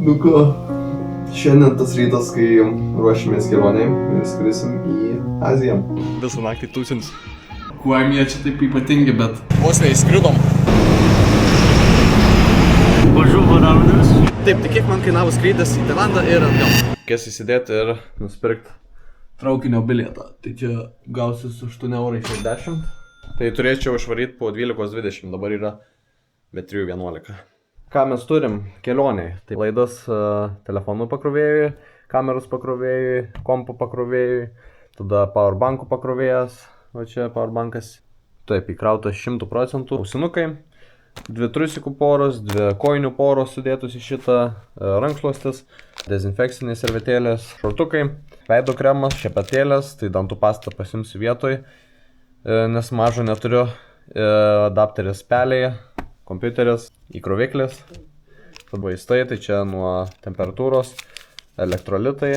Nu ką, šiandien tas rytas, kai ruošimės kelionėm ir skrisim į Aziją. Visą naktį tūsins. Kuom jie čia taip ypatingi, bet... Vos neįskridom. Bonjour, Raudas. Taip, tai kiek man kainavo skrydis į Tailandą ir atgal? Reikės įsidėti ir nusipirkti traukinio bilietą. Tai čia gausis 8,60 €. Tai turėčiau išvaryti po 12,20, dabar yra be 3,11. Ką mes turim kelioniai? Tai laidas telefonų pakrovėjui, kameros pakrovėjui, kompų pakrovėjui, tada powerbankų pakrovėjas, o čia powerbankas. Taip, įkrautas 100%, ausinukai, 2 triusikų poros, 2 kojinių poros sudėtus į šitą, rankšluostis, dezinfekciniai servetėlės, šortukai, veido kremas, šepetėlės, tai dantų pastą pasimsiu vietoj, nes mažo neturiu, adapteris pelėje, kompiuteris, įkroviklis, vaistai, tai čia nuo temperatūros, elektrolitai,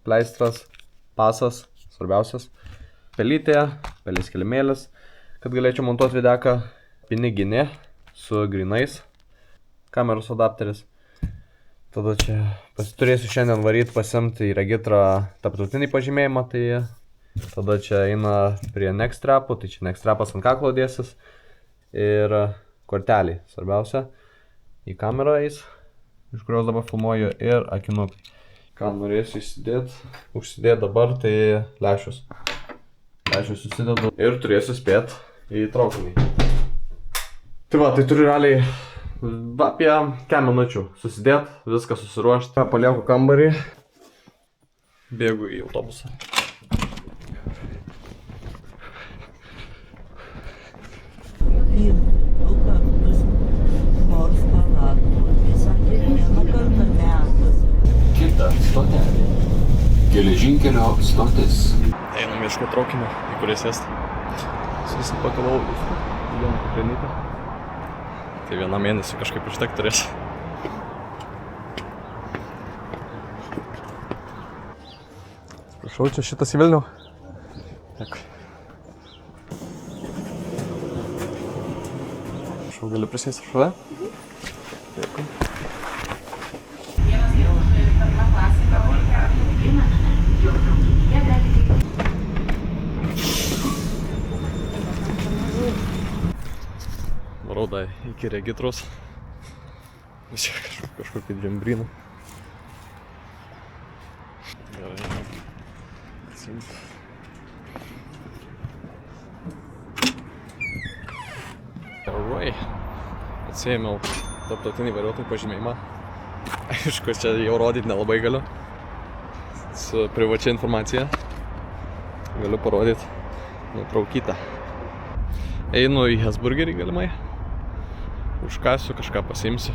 pleistras, pasas, svarbiausias, pelytė, pelės kilimėlis, kad galėčiau montuoti videką, piniginė su grinais, kameros adapteris. Tada čia pasiturėsiu šiandien varyti pasimti į regitrą tarptautinį pažymėjimą, tai tada čia eina prie neck strapų, tai čia neck strapas ant kaklo dėsis. Ir kortelį, svarbiausia, į kamerą eis, iš kurios dabar filmuoju, ir akinukai. Ką norėsiu užsidėti dabar, tai lęšius. Lęšius susidedu ir turėsiu spėti į traukinį. Tai va, tai turiu realiai apie 5 minučių susidėti, viską susiruošti. Palieku kambarį, bėgu į autobusą. Kita stotelė. Geležinkelio stotis. Einam ieškoti traukinio, į kurį sėsti. Susipakavau į vieną kuprenytę. Tai vieną mėnesį kažkaip užtek turės. Prašau, čia šitas į Vilnių. Tiek. Prašau, galiu prisėsti šalia? Dėkui. Varau iki regitros. Čia kažkokį džembriną. Gerai. Atsimt. Gerai. Atsiėmiau tarptautinį vairuotojų pažymėjimą. Aišku, čia jau rodyti nelabai galiu. Su privačia informacija. Galiu parodyti nuotraukytą. Einu į Hesburgerį galimai. Užkasiu, kažką pasiimsiu.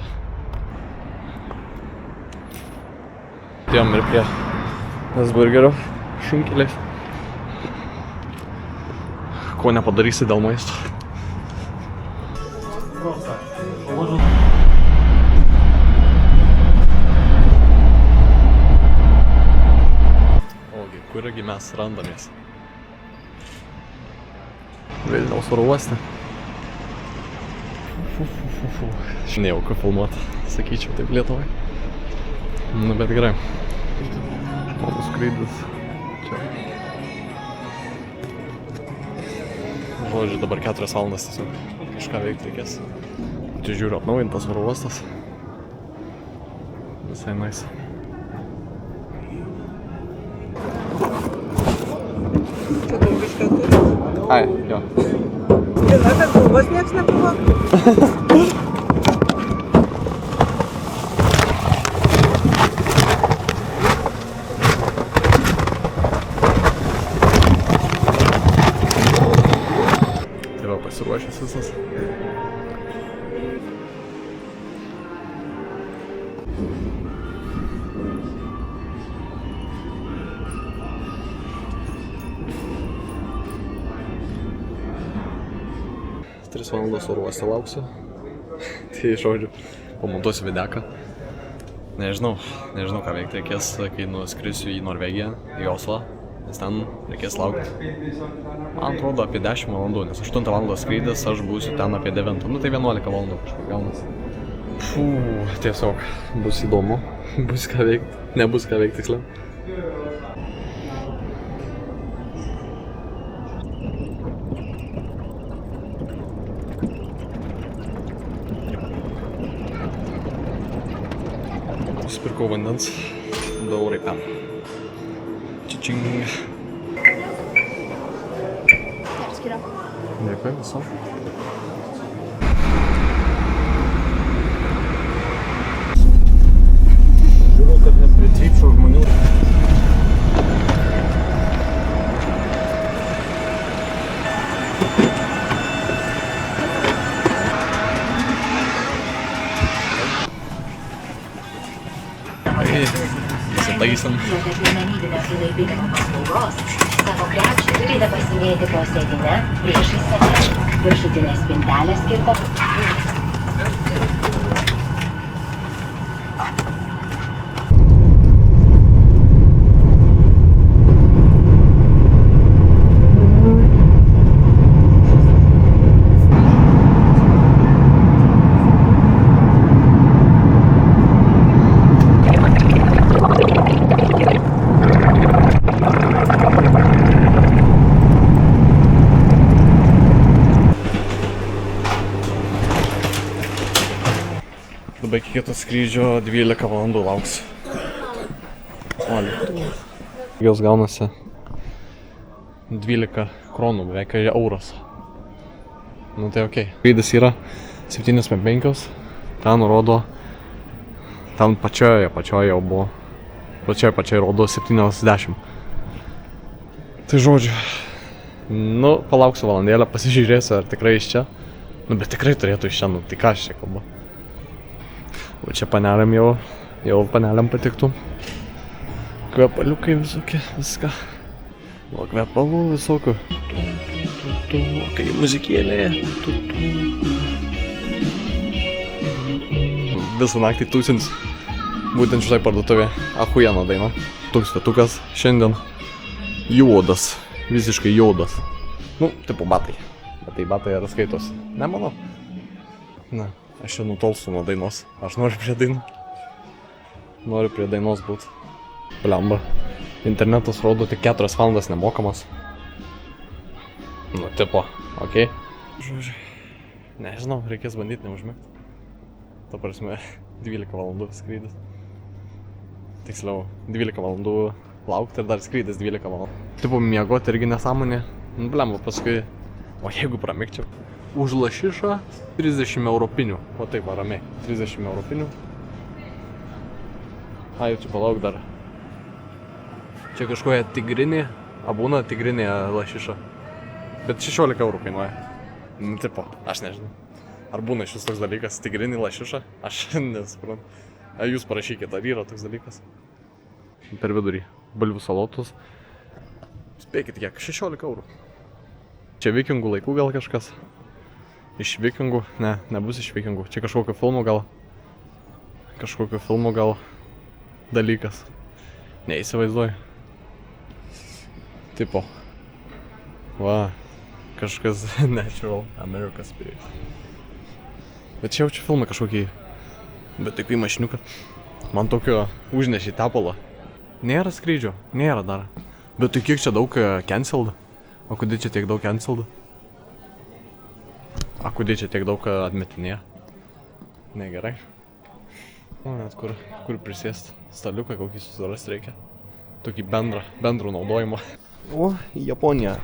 Atėjom ir prie Hesburgerio šunkeliais. Ko nepadarysi dėl maisto. Ogi, kurgi mes randamės? Vilniaus oro uoste. Nejauku filmuoti, sakyčiau taip Lietuvai. Nu, bet gerai. Mano skrydis čia. Žodžiu, dabar 4 valandas tiesiog kažką veikti reikės. Čia žiūriu atnaujintas oro uostas. Visai nice. Čia draugišką turi? Ai, jo. Žinau, kad kalbos nieks nebuvo. Tai va, pasiruošęs visas. Tris valandas oro uoste lauksiu. Tai žodžiu, pamontuosiu videką. Nežinau ką veikti reikės, kai nuskrisiu į Norvegiją, į Oslą. nes ten reikės laukti. Man atrodo apie 10 valandų, nes 8 valandos skrydis, aš būsiu ten apie 9. Nu tai 11 valandų kažkaip gaunasi. Fū, tiesiog bus įdomu, bus ką veikti, nebus ką veikti tiksliau. Nusipirkau vandens, 2 eurai pen. Čičing. Dėkui, viso. Žiūrėjau, kad nepritrypčiau žmonių. Įsitaisim. Vietoj asmenybinės įlaipinimo paslaugos savo krepšį turite pasidėti po sėdine priešais save. Viršutinė spintelė skirta. Dabar iki kito skrydžio 12 valandų lauks. O, lėktuvas. Jos gaunasi 12 kronų, beveik euras. Nu tai okei. Skrydis yra 7.5. Ten rodo, ten pačioje jau buvo. Pačioje rodo 70. Tai žodžiu. Nu, palauksiu valandėlę, pasižiūrėsiu, ar tikrai iš čia. Nu, bet tikrai turėtų iš čia, nu, tai ką aš čia kalbu. O čia paneliam jau paneliam patiktų. Kvepaliukai visokie, viską. O kvepalų visokių. Kai muzikėlė. Visą naktį tūsins. Būtent šitai parduotuvė. Ahujena daina. Toks tetukas šiandien. Juodas. Visiškai juodas. Nu, tipo batai. Bet tai batai ar skaitos? Nemanau. Na. Aš čia nutolstu nuo dainos. Aš noriu prie dainų. Noriu prie dainos būt. Blemba. Internetas rodo tik 4 valandas nemokamas. Nu, tipo, okei. Žodžiu. Nežinau, reikės bandyti neužmigti. Ta prasme, 12 valandų skrydis. Tiksliau, 12 valandų laukti ir dar skrydis 12 valandų. Tipo, miegoti irgi nesąmonė. Nu, blemba, paskui. O jeigu pramigčiau? Už lašišą 30 europinių. O taip, ramiai. 30 europinių. Ai, čia palauk dar. Čia kažkokia tigrinė. Būna tigrinė lašiša. Bet 16 eurų kainuoja. Nu, tipo, aš nežinau. Ar būna šis toks dalykas? Tigrinė lašiša? Aš nesuprantu. Jūs parašykite, ar yra toks dalykas. Per vidurį. Bulvių salotus. Spėkit kiek? 16 eurų. Čia vikingų laikų gal kažkas. Iš vikingų? Ne, nebus iš vikingų. Čia kažkokio filmo gal. Kažkokio filmo gal dalykas. Neįsivaizduoju. Tipo. Va. Kažkas Natural America's Spirit. Bet čia jaučiu filmą kažkokį. Bet tik į mašiniuką. Man tokio užnešė tepalą. Nėra skrydžio. Nėra dar. Bet tai kiek čia daug canceled? O kodėl čia tiek daug canceled? A kodėl čia tiek daug atmetinėja? Negerai. O net kur prisėst. Staliuką kokį susirasti reikia. Tokį bendrų naudojimą. O, į Japoniją.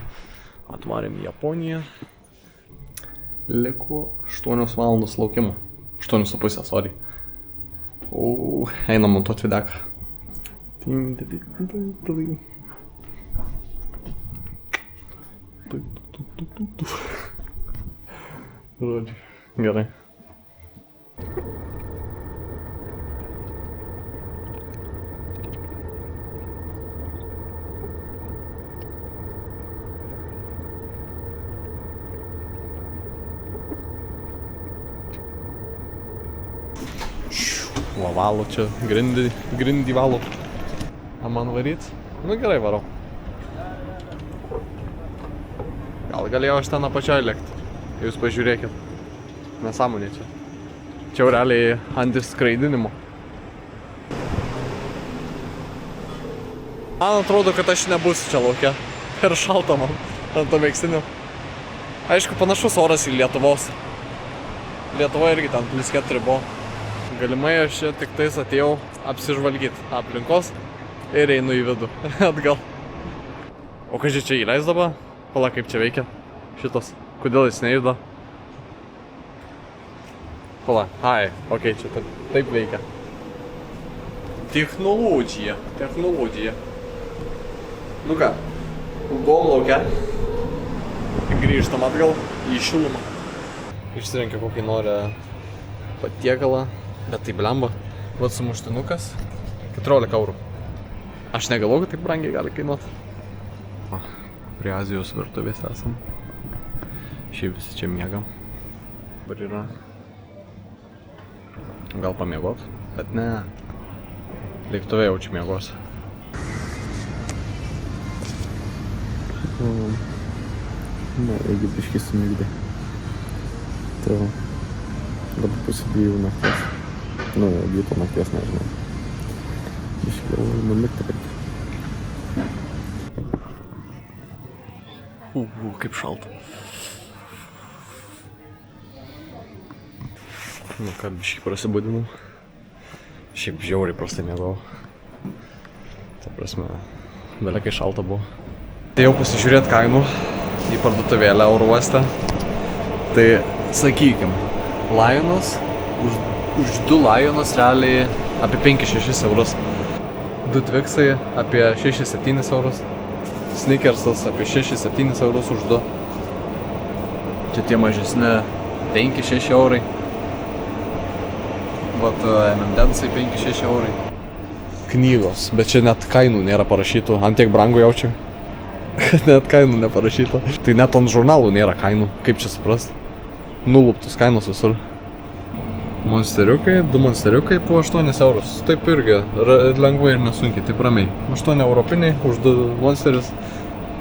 Atvarėm į Japoniją. Liko 8 valandos laukimo. 8,5, sorry. O, einam montuot videką. Žodžiu, gerai. Va, valo čia, grindį valo. A man varyt? Nu gerai, varau. galėjau aš ten apačioj lėkti. Jūs pažiūrėkit. Nesąmonė čia. Čia jau realiai antiskraidinimo. Man atrodo, kad aš nebūsiu čia lauke. Per šalta man ant to megztinio. Aišku, panašus oras į Lietuvos. Lietuva irgi ten +4 buvo. Galimai aš čia tik tais atėjau apsižvalgyti aplinkos ir einu į vidų. Atgal. O ką čia įleis dabar? Pala, kaip čia veikia šitas. Kodėl jis nejuda? Pala, ai, okei, čia taip veikia. Technologija. Nu ką, buvom lauke. Grįžtam atgal į šilumą. Išsirenkia kokį nori patiekalą, bet tai blemba. Vat sumuštinukas 14 eurų. Aš negalvoju, kad taip brangiai gali kainuoti. Prie Azijos virtuvės esam. Šiaip visi čia miegam. Dabar yra. Gal pamiegot, bet ne. Lėktuve jaučiu miegos. Na, jeigu biškį sumigdė. Tai va. Dabar pusė 2 nakties. Nu, 2 nakties, nežinau. Biškį gal numigti reikia. Kaip šalta. Nu ką, biškį prasibudinau. Šiaip žiauriai prastai miegau. Ta prasme, belekai šalta buvo. Tai jau pasižiūrėt kainų į parduotuvėlę oro uoste. Tai sakykim, Lionas, už 2 Lionus realiai apie 5-6 eurus. 2 Twixai apie 6-7 eurus. Snickersas apie 6-7 eurus už 2. Čia tie mažesni 5-6 eurai. Vat M&M'sai 5-6 eurai. Knygos, bet čia net kainų nėra parašytų. Ant tiek brangu jaučiu. Net kainų neparašyta. Tai net ant žurnalų nėra kainų. Kaip čia suprast? Nuluptus kainos visur. Monsteriukai, 2 monsteriukai po 8 eurus. Taip irgi, lengvai ir nesunkiai, taip ramiai. 8 europiniai už 2 monsteris.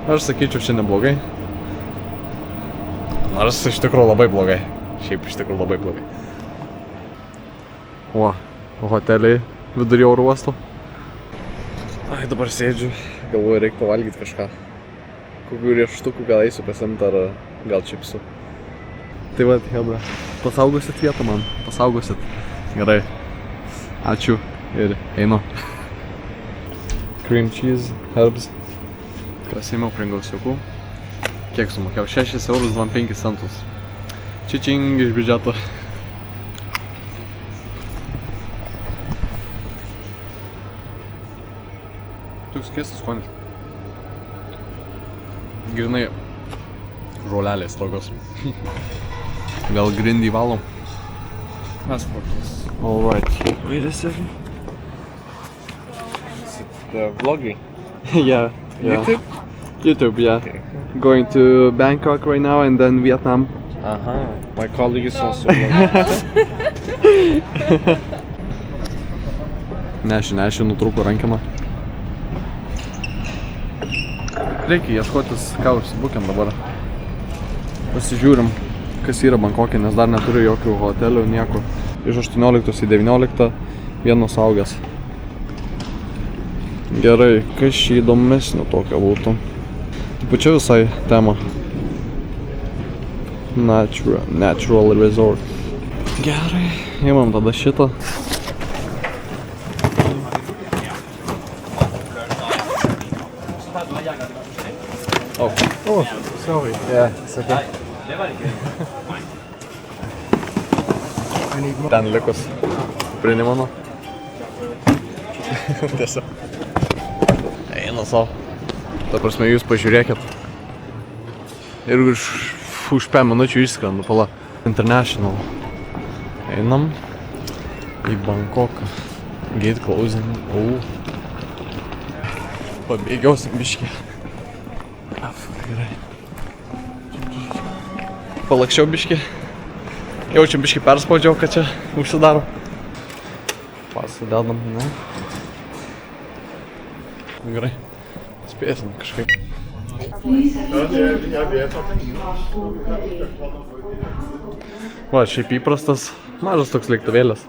Aš sakyčiau, čia neblogai. Nors iš tikrųjų labai blogai. Šiaip iš tikrųjų labai blogai. O, hoteliai vidury oro uosto. Ai, dabar sėdžiu. Galvoju, reikia pavalgyti kažką. Kokių riešutukų gal eisiu pasiimti ar gal čipsų. Tai va, hebra, pasaugosit vietą man, pasaugosit. Gerai. Ačiū ir einu. Cream cheese, herbs. Krasėmiau pringausiukų. Kiek sumokėjau? 6 eurus 25 centus. Čičing iš biudžeto. Toks keistas skonis. Grinai žolelės tokios. Gal grindį valom? Mes pakės. Alright. Wait a second. Is it vlogging? Yeah. YouTube? YouTube, yeah. Okay. Going to Bangkok right now and then Vietnam. Aha, my colleague is also Neši, nutrūko rankina. Reikia ieškotis, ką užsibukiam dabar. Pasižiūrim, kas yra Bankokė, nes dar neturiu jokių hotelių, nieko. Iš 18 į 19 vienas suaugęs. Gerai, kas čia įdomesnio tokio būtų? Taip čia visai tema. Natural resort. Gerai, imam tada šitą. Oh, sorry. Yeah, it's okay. Ten likus. Prini mano. Tiesa. Eina savo. Ta prasme, jūs pažiūrėkit. Ir už 5 minučių išskrendu, pala. International. Einam į Bankoką. Gate closing. Pabėgiausim biškį. Gerai. Palakščiau biškį. Jaučiam biškį perspaudžiau, kad čia užsidaro. Pasidedam, ne? Gerai. Spėsim kažkaip. Va, šiaip įprastas, mažas toks lėktuvėlis.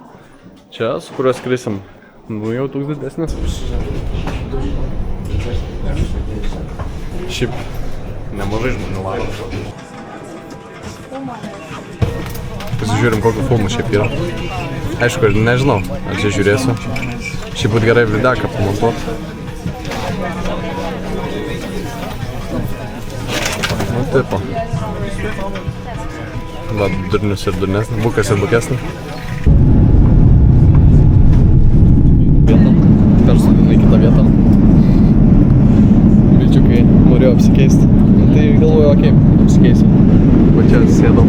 Čia, su kuriuo skrisim. Nu, jau toks didesnis. Šiaip nemažai žmonių varo. Pasižiūrim, kokių filmų šiaip yra. Aišku, nežinau, ar čia žiūrėsiu. Šiaip būt gerai videoką pamontuot. Nu, tipo. Va, durnius ir durnesnė, bukas ir bukesnė. Persodinai kitą vietą. Vilčiukai norėjau apsikeisti. Tai galvoju, okei, apsikeisiu. Va čia sėdom.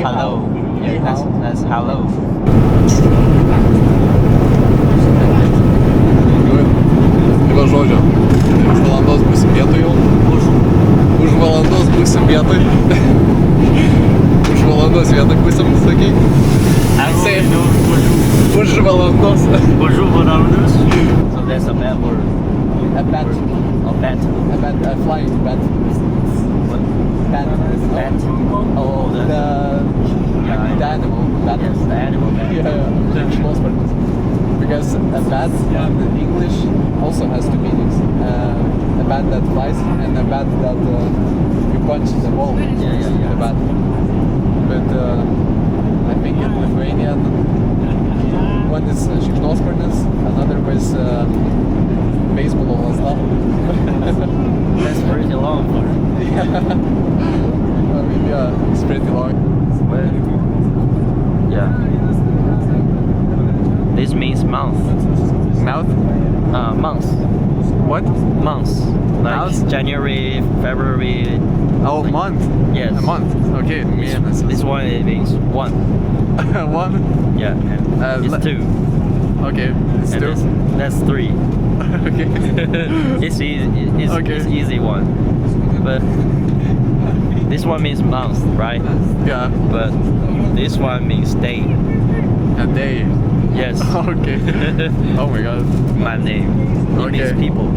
Hello. Yeah, that's hello. Yra žodžio. Už valandos būsim vietoj jau. Už valandos būsim vietoj. Už valandos vietoj būsim, sakyk. Už valandos. Bonjour, valandos. So that's a bad word. A bat. A bat. A bat. A flying bat. What? Bat. Bat. Oh, The animal. Bat. Yes, the animal bat. Because a bat in English also has two meanings. A bat that flies and a bat that you punch the ball. Yeah. A bat. But I think in Lithuanian one is šikšnosparnis, another was baseball lazda. That's pretty long for I mean, yeah, it's pretty long. Well, yeah. This means month. Mouth? Month. What? Month. Like Month? January, February. Oh, month. Yes. A month. Okay. This one it means one. One? Yeah. And it's two. Okay. It's And two. that's three. Okay. It's easy. It's Okay. easy one. But this one means month, right? Yeah. But this one means day. A day. Yes. Okay. Oh my god. My name. It means Okay. people.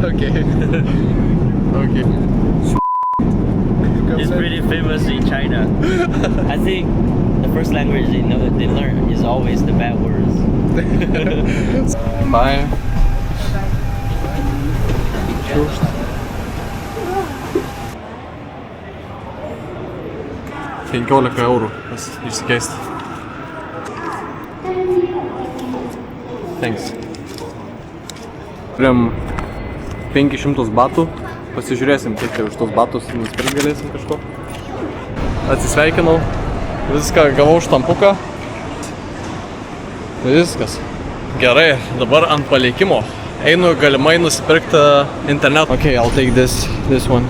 Okay. Okay. It's pretty famous in China. I think the first language they learn is always the bad words. Bye. €15 išsikeisti. Thanks. Turim 500 batų. Pasižiūrėsim, kiek čia už tos batus nusipirkt galėsim kažko. Atsisveikinau. Viską gavau štampuką. Viskas. Gerai, dabar ant palikimo. Einu galimai nusipirkti internetu. Okay, I'll take this one.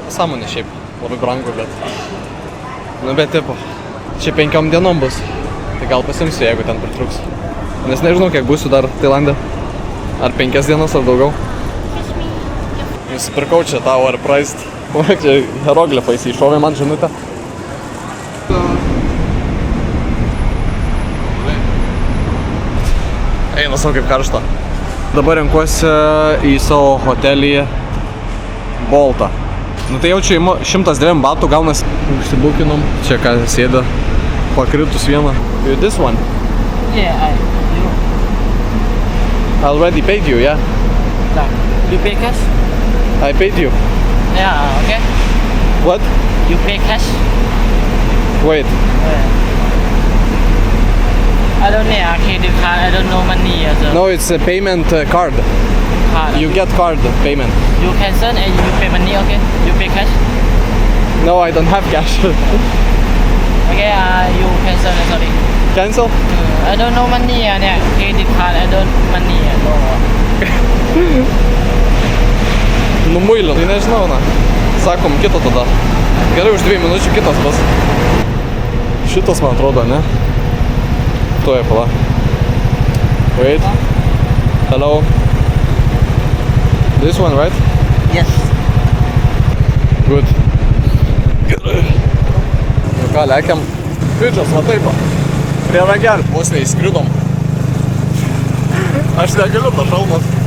Sąmonė šiaip. Labai brangu, bet... Nu, bet tipo. Čia 5 dienom bus. Tai gal pasimsiu, jeigu ten pritruks. Nes nežinau, kiek būsiu dar Tailande. Ar 5 dienas, ar daugiau. Nusipirkau čia tą overpriced. Čia hieroglifais iššovė man žinutę. Eina savo kaip karšta. Dabar renkuosi į savo hotelį Boltą. Nu tai jau čia 102 batų gaunas. Užsibukinom. Čia ką sėda. Pakritus vieną. This one? Yeah, I already paid you, yeah? you pay cash? I paid you. Yeah, okay. What? You pay cash? Wait. I don't need a credit card. I don't know money as a No, it's a payment card. card. You get card payment. You cancel and you pay money, okay? You pay cash? No, I don't have cash. Okay, you cancel, sorry. Cancel? I don't know money, credit card, I don't money, no. Nu muilio, tai nežinau, na. Sakom, kito tada. Gerai, už 2 minučių kitas bus. Šitas man atrodo, ne? Tuoj, pala. Wait. Hello. This one, right? Yes. Good. Gerai. Nu ką, lekiam. Pidžas, va taip. Prie ragelį. Vos neįskridom. Aš negaliu, ta šalmas.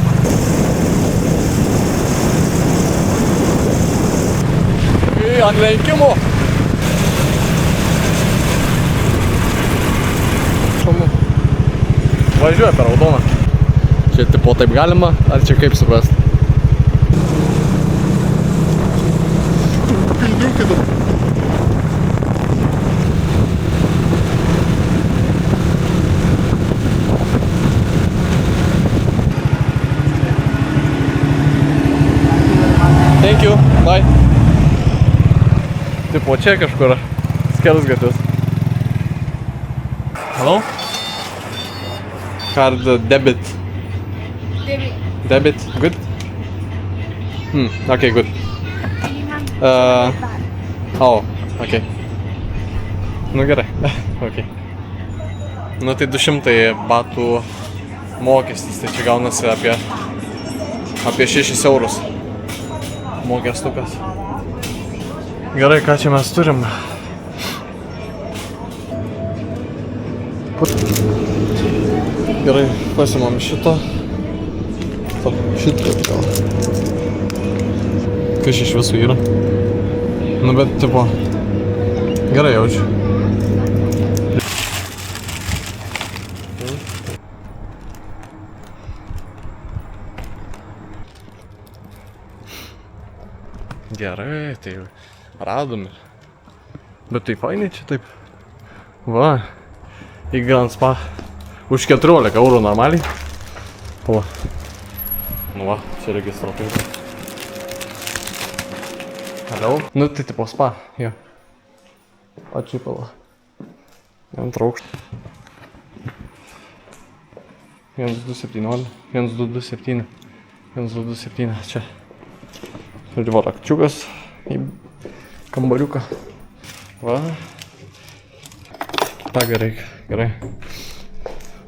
Ant lenkimo. Šalmu. Važiuoja per raudoną. Čia tipo taip galima, ar čia kaip suprast? Thank you, bye. Tipo čia kažkur skersgatvis. Hello? Card debit. Debit, good? Okay, good. Oh, okay. Nu gerai, okay. Nu tai 200 batų mokestis, tai čia gaunasi apie 6 eurus mokestukas. Gerai, ką čia mes turim? Gerai, pasimam šitą. Šitą gal. Kas iš visų yra? Nu bet, tipo, gerai jaučiu. Gerai, tai radom. Bet tai fainai čia taip. Va, į Grand Spa. Už 14 eurų normaliai. Va. Nu va, čia registruotai. Hello? Nu tai tipo spa, jo. Ačiū pala. Antrą aukštą. 1217, 1227, 1227, čia. Žodžiu, va, rakčiukas į kambariuką. Va. Ta gerai, gerai.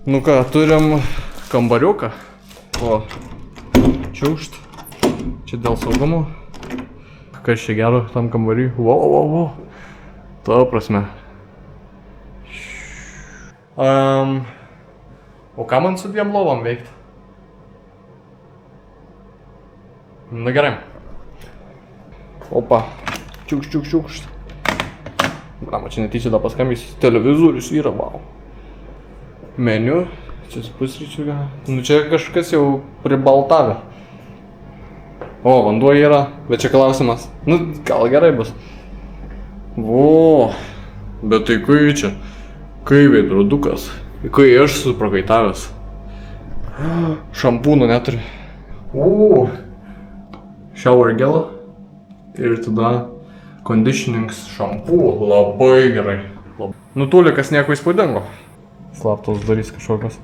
Nu ką, turim kambariuką. O, čiaušt. Čia dėl saugumo. Kas čia gero tam kambariui? Wow. Ta prasme. O ką man su 2 lovom veikt? Na gerai. Opa. Čiukšt. Blama, čia netyčia da paskambys. Televizorius yra, wow. Meniu. Čia su pusryčių gal. Nu čia kažkas jau pribaltavę. O, vanduo yra, bet čia klausimas. Nu, gal gerai bus. O, bet tai kai čia? Kai veidrodukas? Kai aš suprakaitavęs? Šampūno neturi. O, shower gel. Ir tada conditionings šampū. Labai gerai. Nu, tulikas nieko įspūdingo. Slaptos darys kažkokios.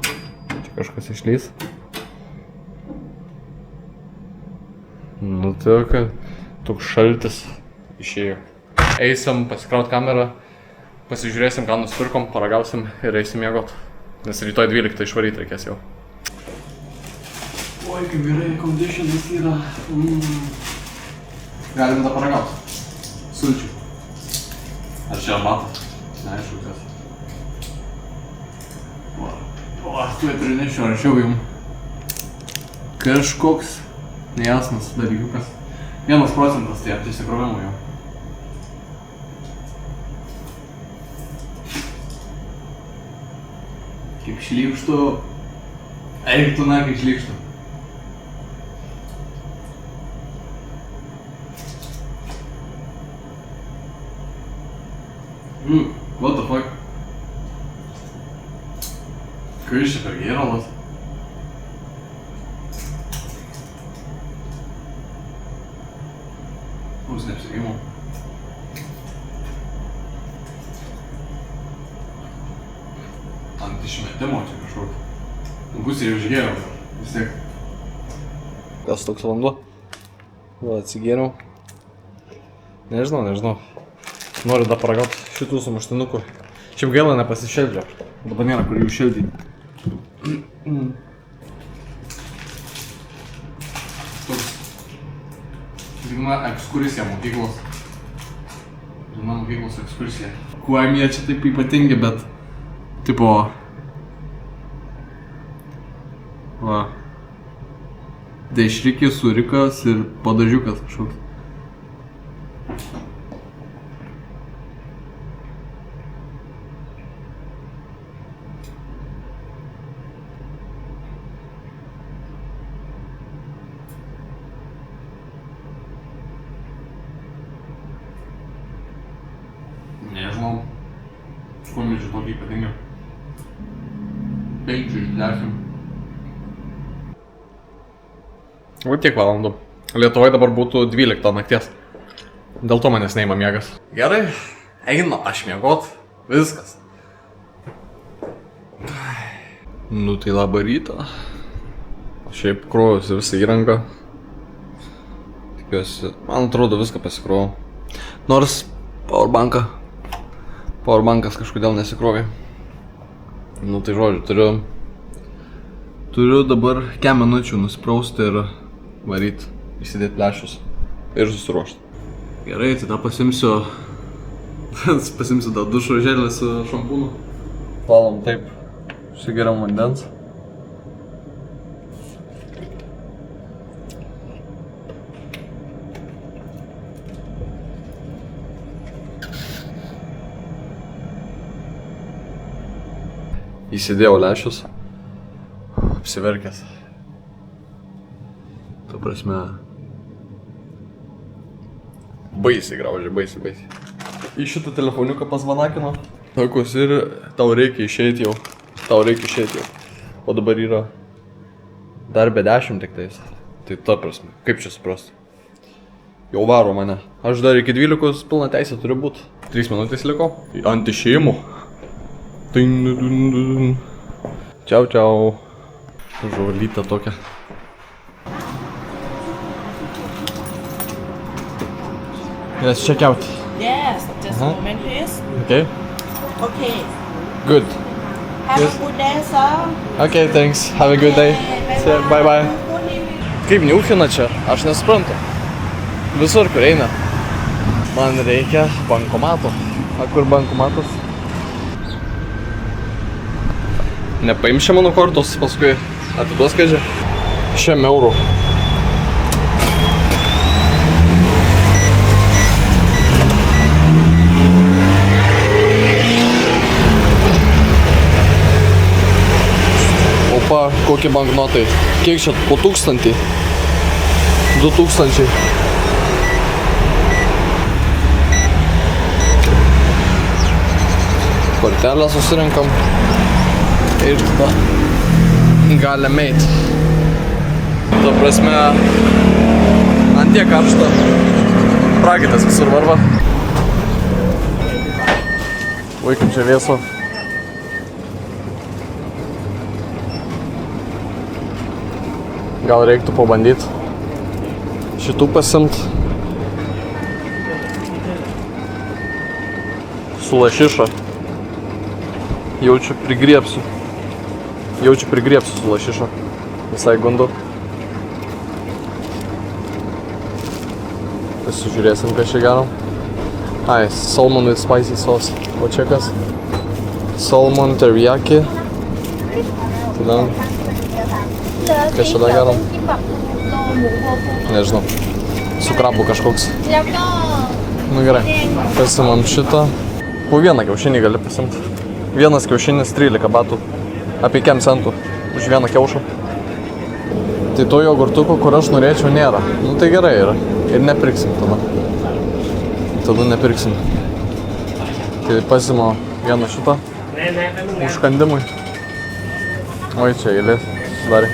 Čia kažkas išlys. Nu tai, kad toks šaltis išėjo. Eisim pasikraut kamerą, pasižiūrėsim, ką nusipirkom, paragausim ir eisim miegot. Nes rytoj 12 išvaryt reikės jau. Oi, kaip gerai, conditionas yra. Galim tą paragaut. Sulčių. Ar čia arbata? Neaišku kas. O, tuoj prinešiu arčiau jum. Kažkoks nejasnas dalykiukas. 1% tai aptisikrovimo jau. Kaip šlykštų. Eik tu na, kaip šlykštų. What the fuck? Kai čia per gėralas? Bus neapsigimau. Ant išmetimo čia kažkokį. Bus ir išgėriau, vis tiek. Kas toks vanduo? Va, atsigėriau. Nežinau. Noriu dar paragauti šitų sumuštinukų. Šiaip gaila nepasišeldžia. Dabar nėra kur jų šildyti. Vykdama ekskursija mokyklos. Vykdama mokyklos ekskursija. Kuom jie čia taip ypatingi, bet... Tipo... Va. Dešrikis, surikas ir padažiukas kažkoks. Nežinau, kuo mes žinokį ypatingą. 5 iš 10. O tiek valandų. Lietuvoje dabar būtų 12 nakties. Dėl to manęs neima miegas. Gerai, eina aš miegot. Viskas. Nu tai labą rytą. Šiaip kroviausi visą įrangą. Tikiuosi, man atrodo viską pasikrovau. Nors powerbankas kažkodėl nesikrovė. Nu tai žodžiu, turiu dabar 5 minučių nusiprausti ir varyt, įsidėti lęšius ir susiruošti. Gerai, tada pasimsiu tą dušo želę su šampūnu. Valom taip, užsigeriam vandens. Įsidėjau lęšius, apsiverkęs. Ta prasme... Baisiai graužia, baisiai. Į šitą telefoniuką pasvanakino. Tokius ir tau reikia išeiti jau. O dabar yra dar be 10 tik tais. Tai ta prasme, kaip čia suprasti? Jau varo mane. Aš dar iki 12 pilna teisė turiu būt. 3 minutės liko. Ant išėjimų. Čiau. Žuvalytė tokia. Let's check out. Yes, just a moment please. Okay. Okay. Good. Have Yes. a good day, sir. Okay, thanks. Have a good day. Bye bye. Kaip niūkina čia? Aš nesuprantu. Visur, kur eina. Man reikia bankomato. A kur bankomatas? Nepaimšia mano kortos, paskui atiduos kažį. 100 eurų. Opa, kokie banknotai. Kiek čia? Po 1000? 2000. Kortelę susirinkam. Ir tada galim eit. Ta prasme, ant tiek karšta. Prakaitas visur varva. Oi, kaip čia vėsu. Gal reiktų pabandyti šitų pasimt. Su lašiša. Jaučiu prigriebsiu su lašiša. Visai gundu. Pasižiūrėsim, ką čia galim. Ai, salmon with spicy sauce. O čia kas? Salmon teriyaki. Tada... Kas čia dar galim? Nežinau. Su krabu kažkoks. Nu gerai. Pasimam šitą. Po vieną kiaušinį gali pasimti. Vienas kiaušinis 13 batų. Apie 5 centų už vieną kiaušą. Tai to jogurtuko, kur aš norėčiau, nėra. Nu tai gerai yra. Ir nepirksim tada. Tada nepirksim. Tai pasimu vieną šitą. Užkandimui. Oi, čia eilės susidarė.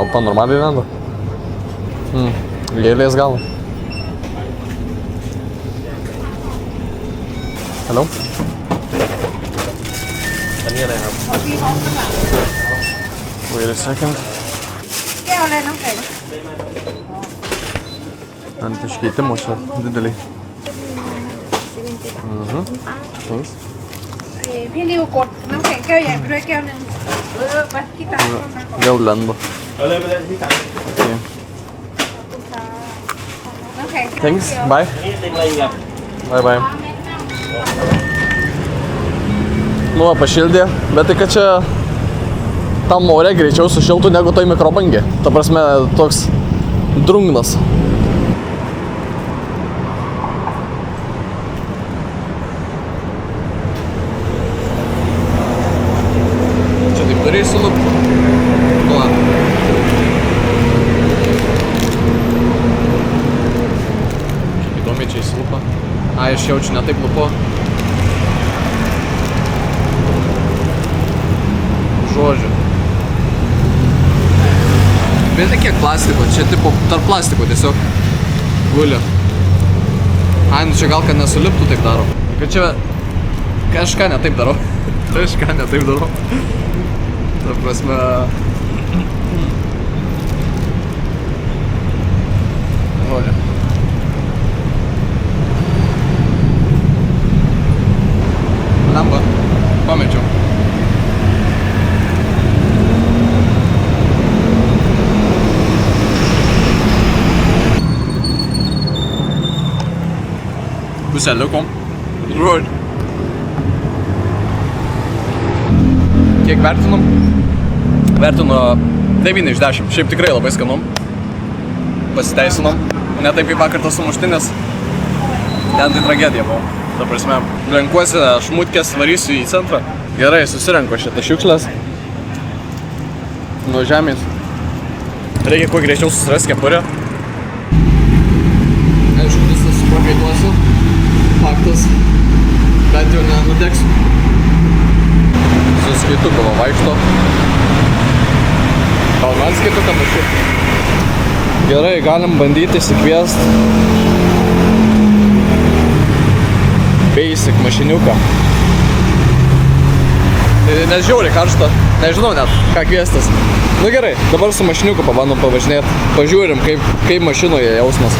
Opa, normaliai randa. Eilės galą. Hello? Wait a second. แก้วอะไรน้ำแข็ง Ant iškeitimo čia dideliai. Thanks. พี่ริวกดน้ำแข็งแก้วใหญ่ไปด้วยแก้วนึงไปที่ตา Vėl lenda. น้ำแข็ง Thanks, bye. Bye bye. Nu, pašildė, bet tai kad čia tam ore greičiau sušiltų negu toj mikrobangė. Ta prasme, toks drungnas. Čia taip turėjai sulupti. Nu, įdomiai čia įsilupa. Aš jaučiu ne taip lupu. Žodžiu. Bet tai kiek plastiko, čia tipo tarp plastiko tiesiog guli. Ai, nu čia gal kad nesuliptų taip daro. Kad čia kažką ne taip darau. Kažką ne taip darau. Ta prasme... Žodžiu. Lemba, pamečiau. Pusę likom. Žodžiu. Kiek vertinam? Vertinu 9 iš 10. Šiaip tikrai labai skanum. Pasiteisinom. Ne taip kaip vakar tas sumuštinis. Ten tai tragedija buvo. Ta prasme, renkuosi šmutkės, varysiu į centrą. Gerai, susirenku šitą šiukšlės. Nuo žemės. Reikia kuo greičiau susirasti kepurę. Aišku, visas prakaituosiu. Faktas. Bet jau nenudegsiu. Su skaituku va vaikšto. Gal man skaituką mačiu? Gerai, galim bandyti įsikviest basic mašiniuką. Nes žiauriai karšta. Nežinau net, ką kviestis. Nu gerai, dabar su mašiniuku pabandom pavažinėti. Pažiūrim, kaip mašinoje jausmas.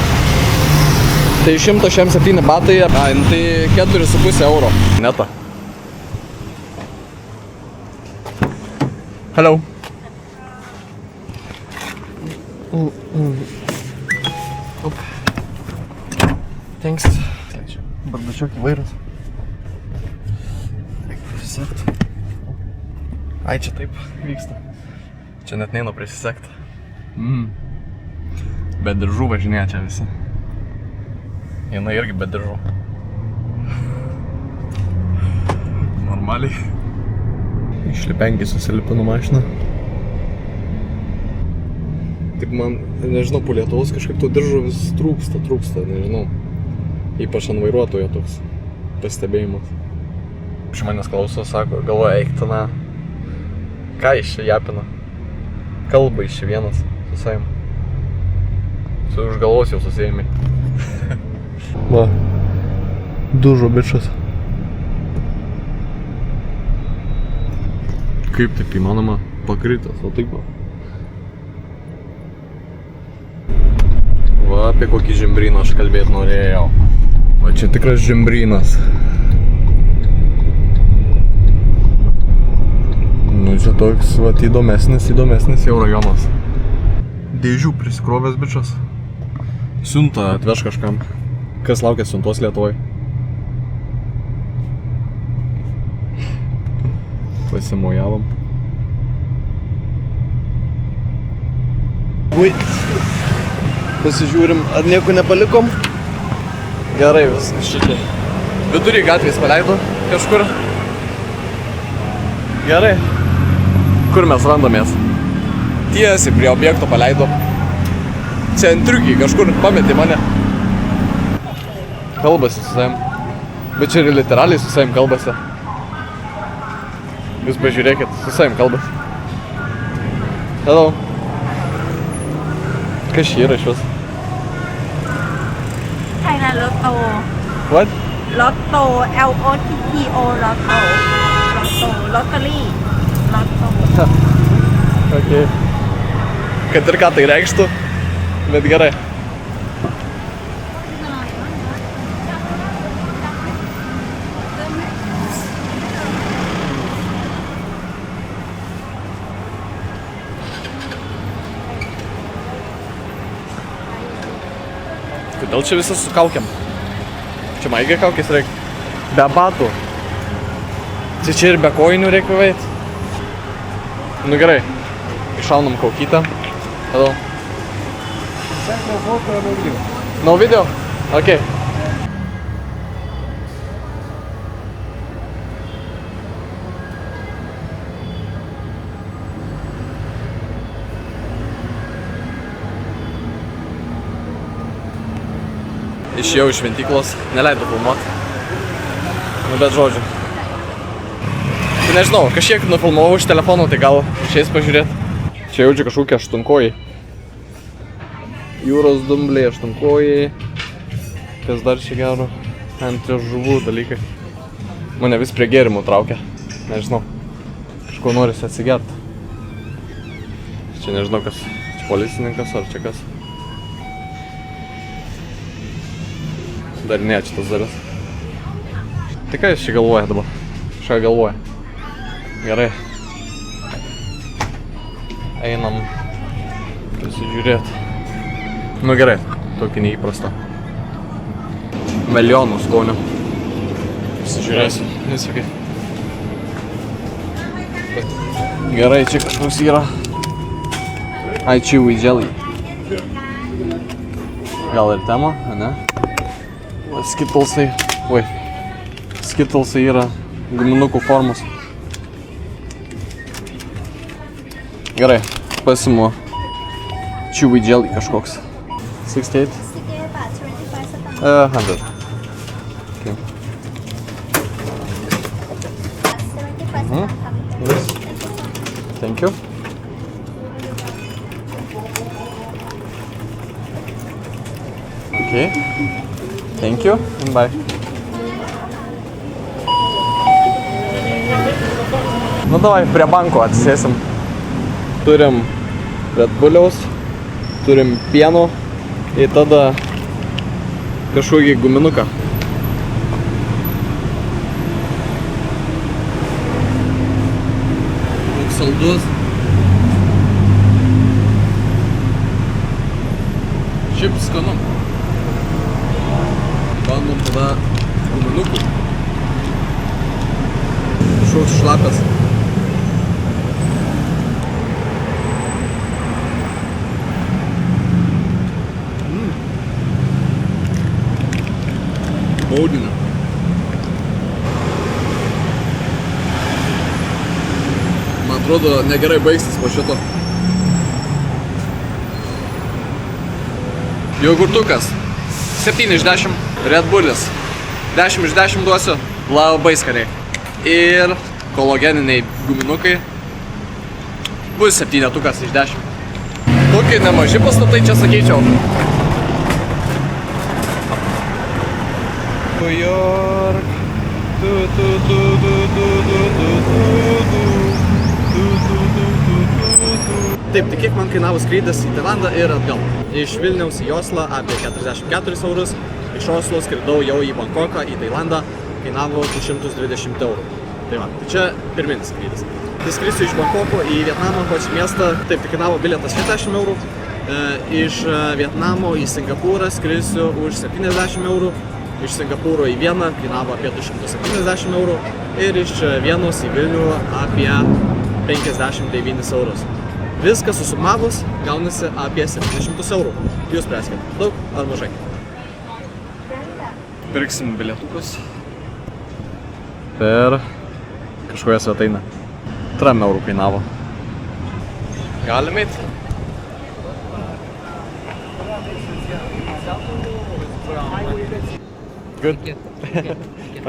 Tai 107 batai, tai 4,5 euro. Neta. Hello. Op. Thanks. Bardačiok įvairūs. Reikia prisisekti. Ai, čia taip vyksta. Čia net neina prisisekti. Be diržų važinėja čia visi. Jena irgi be diržų. Normaliai. Išlipengiai susilipinu mašiną. Taip man, nežinau, po Lietuvos kažkaip to diržo vis trūksta, nežinau. Ypač ant vairuotojo toks pastebėjimas. Iš manęs klauso, sako, galvoja, eik tana. Ką iš čia japina? Kalba iš čia vienas su savim. Su už galvos jau susėmė. Va, dužo bičas. Kaip taip įmanoma pakritęs, o taip va. Va, apie kokį žembryną aš kalbėt norėjau. Va, čia tikras žembrynas. Nu, čia toks, va, įdomesnis jau rajonas. Dėžių prisikrovęs bičas. Siuntą atveš kažkam. Kas laukia siuntos Lietuvoj? Pasimojavom. Ui. Pasižiūrim, ar nieko nepalikom? Gerai viskas šitai. Vidurį gatvės paleido kažkur. Gerai. Kur mes randamės? Tiesiai prie objekto paleido. Centriukiai kažkur pametė mane. Kalbasi su savim. Bet čia ir literaliai su savim kalbasi. Jūs pažiūrėkit, su savim kalbasi. Hello. Kas čia yra iš vis? ไทยนะรถโต What? รถโต LOTTO รถโตลอตเตอรี่รถโต Okay. Kad ir ką tai reikštų, bet gerai. Gal čia visas su kaukiam? Čia man irgi kaukės reikia. Be batų. Tai čia ir be kojinių reikia veit. Nu gerai. Iššaunam kaukytę. Hello. No video? Okay. Išėjau iš šventyklos, neleido filmuot. Nu bet žodžiu. Tai nežinau, kažkiek nufilmavau iš telefono, tai gal išeis pažiūrėt. Čia jaučiu kažkokie aštunkojai. Jūros dumbliai, aštunkojai. Kas dar čia gero? Ant žuvų dalykai. Mane vis prie gėrimų traukia. Nežinau. Kažko norisi atsigert. Čia nežinau kas. Čia policininkas ar čia kas. Darinėja šitas dalis. Tai ką jūs čia galvoja dabar? Kažką galvoja. Gerai. Einam pasižiūrėt. Nu gerai, tokį neįprastą. Milijonų skonių. Pasižiūrėsiu. Visokiai. Gerai, čia kažkoks yra. Ai, chewy jelly. Gal ir tema, ne? Skittlesai. Oi. Skittlesai yra guminukų formos. Gerai, pasimu chewy jelly kažkoks. 68? 100. Okay. Yes. Thank you. Okay. Thank you and bye. Nu davai, prie banko atsisėsim. Turim Red Bullaus, turim pieno ir tada kažkokį guminuką. Koks saldus. Šiaip skanu. Bandom tada guminukų. Kažkoks šlapias. Maudina. Man atrodo, negerai baigsis po šito. Jogurtukas. 7 iš 10. Red Bullis. 10 iš 10 duosiu. Labai skaniai. Ir kolageniniai guminukai. Bus 7 iš 10. Tokie nemaži pastatai čia sakyčiau. New York. Taip, tai kiek man kainavo skrydis į Tailandą ir atgal. Iš Vilniaus į Oslą apie 44 eurus. Iš Oslo skridau jau į Bankoką, į Tailandą. Kainavo 220 eurų. Tai va, tai čia pirminis skrydis. Tai skrisiu iš Bankoko į Vietnamą, Ho Chi miestą. Taip, tai kainavo bilietas 60 eurų. Iš Vietnamo į Singapūrą skrisiu už 70 eurų. Iš Singapūro į Vieną kainavo apie 270 eurų. Ir iš Vienos į Vilnių apie 59 eurus. Viską susumavus gaunasi apie 700 eurų. Jūs spręskite, daug ar mažai. Pirksim bilietukus per kažkokią svetainę. 3 eurų kainavo. Galim eit? Good?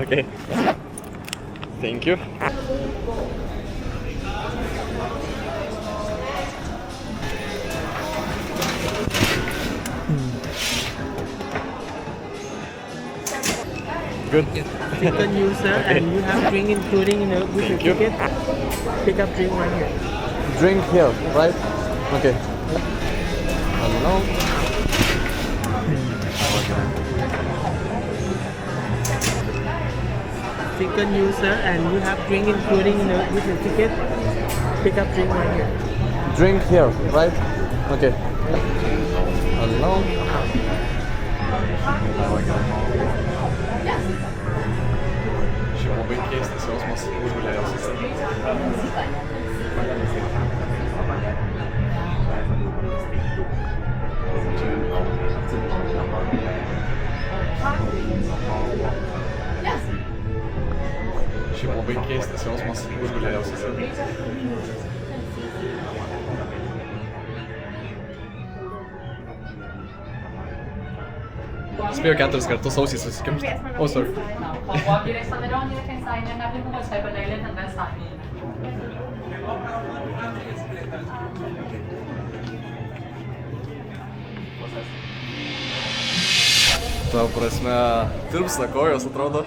Okay. Thank you. Good. Chicken user and you have drink including with your ticket. Pick up drink right here. Drink here, right? Okay. Hello. Chicken user and you have drink including with your ticket. Pick up drink right here. Drink here, right? Okay. Hello. Šiaip labai keistas jausmas užgulėjęs. Šiaip labai keistas jausmas užgulėjęs. Spėjau 4 kartus ausys susikimšti. Oh, sorry. Ta prasme, tirpsta kojos atrodo.